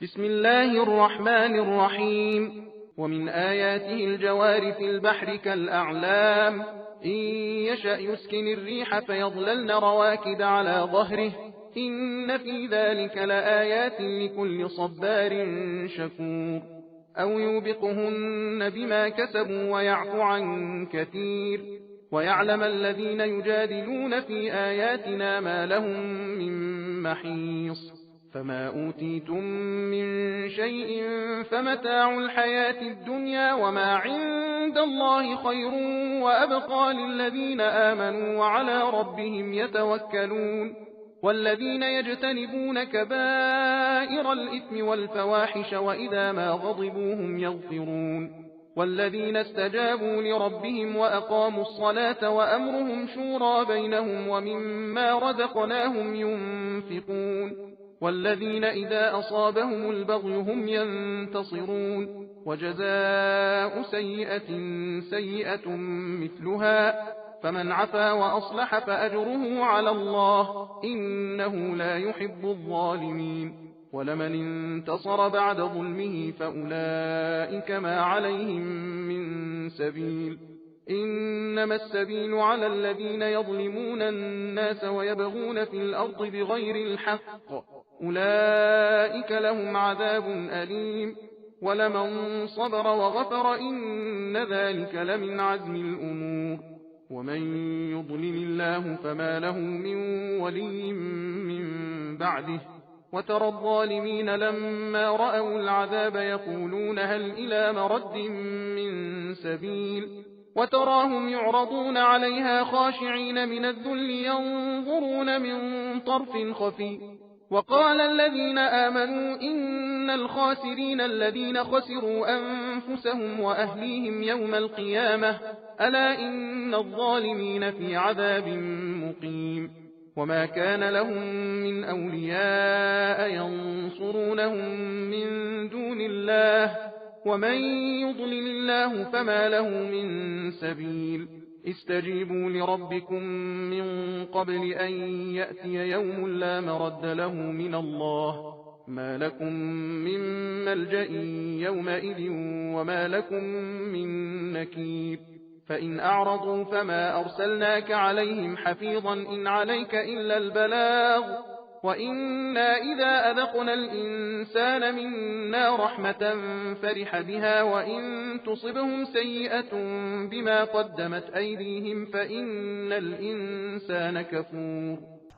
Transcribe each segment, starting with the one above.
بسم الله الرحمن الرحيم ومن آياته الجوار في البحر كالأعلام إن يشأ يسكن الريح فيظللن رواكد على ظهره إن في ذلك لآيات لكل صبار شكور أو يوبقهن بما كسبوا ويعفو عن كثير ويعلم الذين يجادلون في آياتنا ما لهم من محيص فما أوتيتم من شيء فمتاع الحياة الدنيا وما عند الله خير وأبقى للذين آمنوا وعلى ربهم يتوكلون والذين يجتنبون كبائر الإثم والفواحش وإذا ما غضبوا هم يغفرون والذين استجابوا لربهم وأقاموا الصلاة وأمرهم شورى بينهم ومما رزقناهم ينفقون والذين إذا أصابهم البغي هم ينتصرون وجزاء سيئة سيئة مثلها فمن عفا وأصلح فأجره على الله إنه لا يحب الظالمين ولمن انتصر بعد ظلمه فأولئك ما عليهم من سبيل إنما السبيل على الذين يظلمون الناس ويبغون في الأرض بغير الحق أولئك لهم عذاب أليم ولمن صبر وغفر إن ذلك لمن عزم الأمور ومن يضلل الله فما له من ولي من بعده وترى الظالمين لما رأوا العذاب يقولون هل إلى مرد من سبيل وتراهم يعرضون عليها خاشعين من الذل ينظرون من طرف خفي وقال الذين آمنوا إن الخاسرين الذين خسروا أنفسهم وأهليهم يوم القيامة ألا إن الظالمين في عذاب مقيم وما كان لهم من أولياء ينصرونهم من دون الله ومن يضلل الله فما له من سبيل استجيبوا لربكم من قبل أن يأتي يوم لا مرد له من الله ما لكم من ملجأ يومئذ وما لكم من نكير فإن أعرضوا فما أرسلناك عليهم حفيظا إن عليك إلا البلاغ وإنا إذا أذقنا الإنسان منا رحمة فرح بها وإن تصبهم سيئة بما قدمت أيديهم فإن الإنسان كفور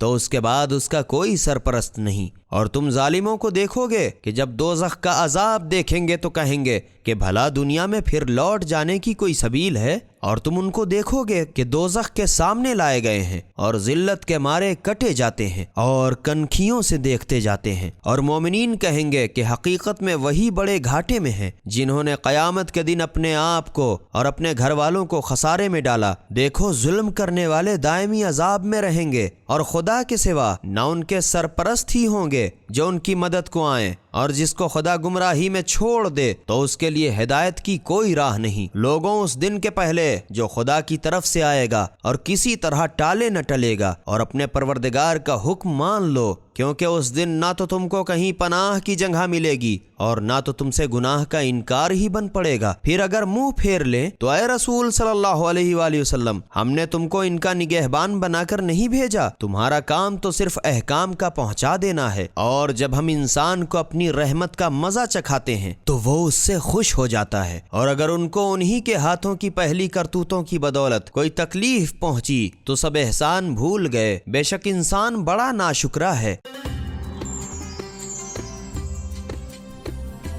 تو اس کے بعد اس کا کوئی سرپرست نہیں۔ اور تم ظالموں کو دیکھو گے کہ جب دوزخ کا عذاب دیکھیں گے تو کہیں گے کہ بھلا دنیا میں پھر لوٹ جانے کی کوئی سبیل ہے؟ اور تم ان کو دیکھو گے کہ دوزخ کے سامنے لائے گئے ہیں اور ذلت کے مارے کٹے جاتے ہیں اور کنکھیوں سے دیکھتے جاتے ہیں۔ اور مومنین کہیں گے کہ حقیقت میں وہی بڑے گھاٹے میں ہیں جنہوں نے قیامت کے دن اپنے آپ کو اور اپنے گھر والوں کو خسارے میں ڈالا۔ دیکھو ظلم کرنے والے دائمی عذاب میں رہیں گے اور خدا کے سوا نہ ان کے سرپرست ہی ہوں گے جو ان کی مدد کو آئیں، اور جس کو خدا گمراہی میں چھوڑ دے تو اس کے لیے ہدایت کی کوئی راہ نہیں۔ لوگوں اس دن کے پہلے جو خدا کی طرف سے آئے گا اور کسی طرح ٹالے نہ ٹلے گا، اور اپنے پروردگار کا حکم مان لو، کیونکہ اس دن نہ تو تم کو کہیں پناہ کی جگہ ملے گی اور نہ تو تم سے گناہ کا انکار ہی بن پڑے گا۔ پھر اگر منہ پھیر لیں تو اے رسول صلی اللہ علیہ وآلہ وسلم، ہم نے تم کو ان کا نگہبان بنا کر نہیں بھیجا، تمہارا کام تو صرف احکام کا پہنچا دینا ہے، اور جب ہم انسان کو اپنی رحمت کا مزہ چکھاتے ہیں تو وہ اس سے خوش ہو جاتا ہے، اور اگر ان کو انہی کے ہاتھوں کی پہلی کرتوتوں کی بدولت کوئی تکلیف پہنچی تو سب احسان بھول گئے۔ بے شک انسان بڑا ناشکرا ہے۔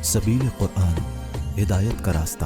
سبیل قرآن، ہدایت کا راستہ۔